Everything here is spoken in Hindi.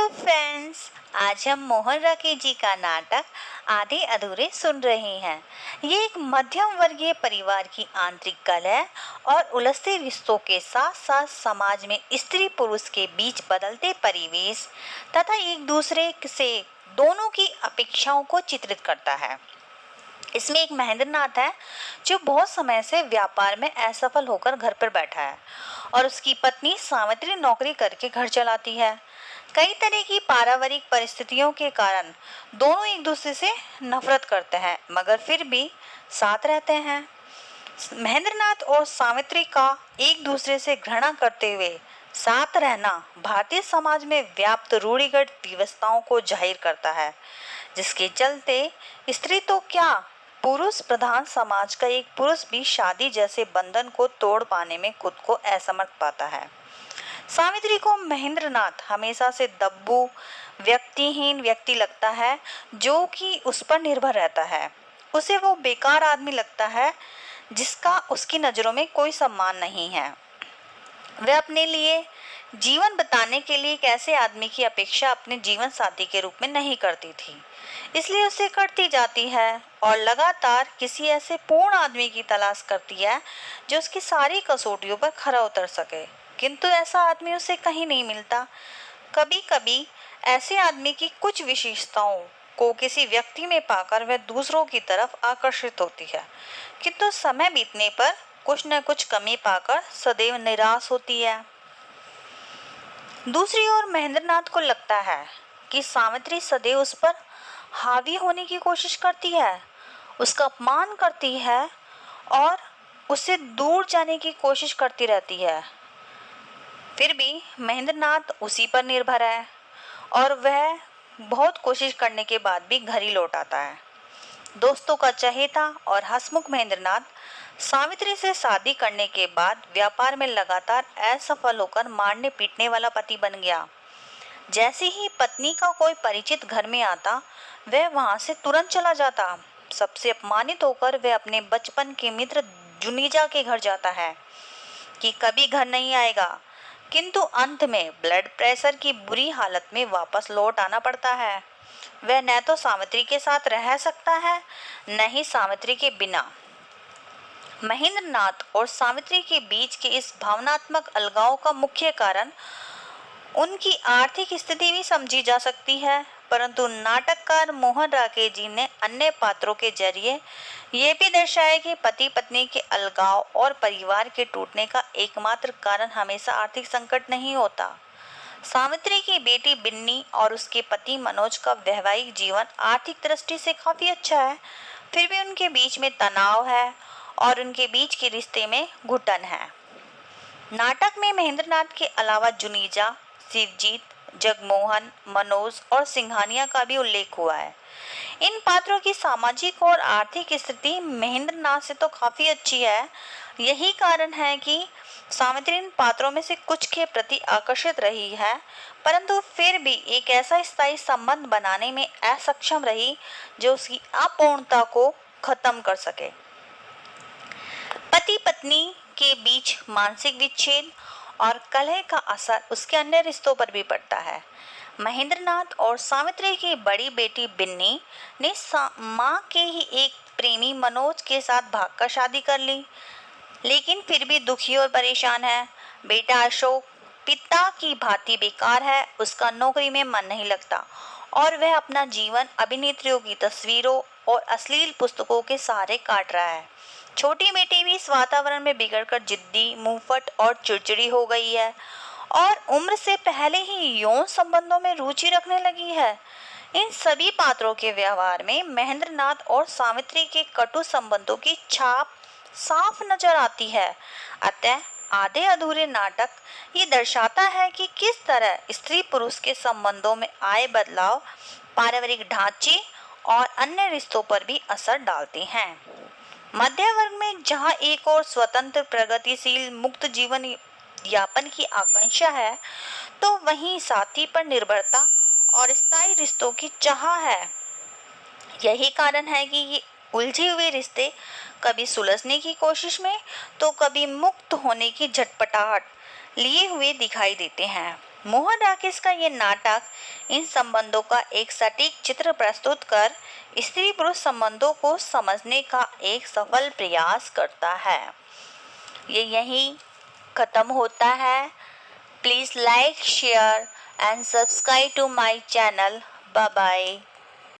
हेलो फ्रेंड्स, आज हम मोहन राकेश जी का नाटक आधे अधूरे सुन रहे हैं। ये एक मध्यम वर्गीय परिवार की आंतरिक कलह और उलझते रिश्तों के साथ साथ समाज में स्त्री पुरुष के बीच बदलते परिवेश तथा एक दूसरे से दोनों की अपेक्षाओं को चित्रित करता है। इसमें एक महेंद्र नाथ है जो बहुत समय से व्यापार में असफल होकर घर पर बैठा है और उसकी पत्नी सावित्री नौकरी करके घर चलाती है। कई तरह की पारिवारिक परिस्थितियों के कारण दोनों एक दूसरे से नफरत करते हैं मगर फिर भी साथ रहते हैं। महेंद्र नाथ और सावित्री का एक दूसरे से घृणा करते हुए साथ रहना भारतीय समाज में व्याप्त रूढ़िगत व्यवस्थाओं को जाहिर करता है, जिसके चलते स्त्री तो क्या, पुरुष प्रधान समाज का एक पुरुष भी शादी जैसे बंधन को तोड़ पाने में खुद को असमर्थ पाता है। सावित्री को महेंद्र नाथ हमेशा से दब्बू व्यक्तिहीन व्यक्ति लगता है जो कि उस पर निर्भर रहता है। उसे वो बेकार आदमी लगता है जिसका उसकी नज़रों में कोई सम्मान नहीं है। वह अपने लिए जीवन बताने के लिए एक ऐसे आदमी की अपेक्षा अपने जीवन साथी के रूप में नहीं करती थी, इसलिए उसे करती जाती है और लगातार किसी ऐसे पूर्ण आदमी की तलाश करती है जो उसकी सारी कसौटियों पर खरा उतर सके, किंतु ऐसा आदमी उसे कहीं नहीं मिलता। कभी कभी ऐसे आदमी की कुछ विशेषताओं को किसी व्यक्ति में पाकर वह दूसरों की तरफ आकर्षित होती है, किंतु समय बीतने पर कुछ न कुछ कमी पाकर सदैव निराश होती है। दूसरी ओर महेंद्र नाथ को लगता है कि सावित्री सदैव उस पर हावी होने की कोशिश करती है, उसका अपमान करती है और उससे दूर जाने की कोशिश करती रहती है। फिर भी महेंद्र नाथ उसी पर निर्भर है और वह बहुत कोशिश करने के बाद भी घर ही लौट आता है। दोस्तों का चहेता और हंसमुख महेंद्र नाथ सावित्री से शादी करने के बाद व्यापार में लगातार असफल होकर मारने पीटने वाला पति बन गया। जैसे ही पत्नी का कोई परिचित घर में आता वह वहां से तुरंत चला जाता। सबसे अपमानित होकर वह अपने बचपन के मित्र जुनीजा के घर जाता है कि कभी घर नहीं आएगा, किंतु अंत में ब्लड प्रेशर की बुरी हालत में वापस लौट आना पड़ता है। वह न तो सावित्री के साथ रह सकता है न ही सावित्री के बिना। महेंद्र नाथ और सावित्री के बीच के इस भावनात्मक अलगाव का मुख्य कारण उनकी आर्थिक स्थिति भी समझी जा सकती है, परंतु नाटककार मोहन राकेश जी ने अन्य पात्रों के जरिए ये भी दर्शाया कि पति पत्नी के अलगाव और परिवार के टूटने का एकमात्र कारण हमेशा आर्थिक संकट नहीं होता। सावित्री की बेटी बिन्नी और उसके पति मनोज का वैवाहिक जीवन आर्थिक दृष्टि से काफी अच्छा है, फिर भी उनके बीच में तनाव है और उनके बीच के रिश्ते में घुटन है। नाटक में महेंद्र नाथ के अलावा जुनीजा, शिवजीत, जगमोहन, मनोज और सिंघानिया का भी उल्लेख हुआ है। इन पात्रों की सामाजिक और आर्थिक स्थिति महेंद्र नाथ से तो काफी अच्छी है। यही कारण है कि सावित्री इन पात्रों में से कुछ के प्रति आकर्षित रही है, परंतु फिर भी एक ऐसा स्थायी संबंध बनाने में असक्षम रही जो उसकी अपूर्णता को खत्म कर सके। पति पत्नी के बीच मानसिक विच्छेद और कलह का असर उसके अन्य रिश्तों पर भी पड़ता है। महेंद्र नाथ और सावित्री की बड़ी बेटी बिन्नी ने मां के ही एक प्रेमी मनोज के साथ भागकर शादी कर ली, लेकिन फिर भी दुखी और परेशान है। बेटा अशोक पिता की भांति बेकार है, उसका नौकरी में मन नहीं लगता और वह अपना जीवन अभिनेत्रियों की तस्वीरों और अश्लील पुस्तकों के सहारे काट रहा है। छोटी बेटी भी इस वातावरण में बिगड़कर जिद्दी, मुंहफट और चिड़चिड़ी हो गई है और उम्र से पहले ही यौन संबंधों में रुचि रखने लगी है। इन सभी पात्रों के व्यवहार में महेंद्र नाथ और सावित्री के कटु संबंधों की छाप साफ नजर आती है। अतः आधे अधूरे नाटक ये दर्शाता है कि किस तरह स्त्री पुरुष के संबंधों में आए बदलाव पारिवारिक ढांचे और अन्य रिश्तों पर भी असर डालते हैं। मध्य वर्ग में जहां एक और स्वतंत्र, प्रगतिशील, मुक्त जीवन यापन की आकांक्षा है, तो वहीं साथी पर निर्भरता और स्थायी रिश्तों की चाह है। यही कारण है कि ये उलझे हुए रिश्ते कभी सुलझने की कोशिश में तो कभी मुक्त होने की झटपटाहट लिए हुए दिखाई देते हैं। मोहन राकेश का ये नाटक इन संबंधों का एक सटीक चित्र प्रस्तुत कर स्त्री पुरुष संबंधों को समझने का एक सफल प्रयास करता है। ये यहीं खत्म होता है। Please like, share and subscribe to my channel. Bye bye.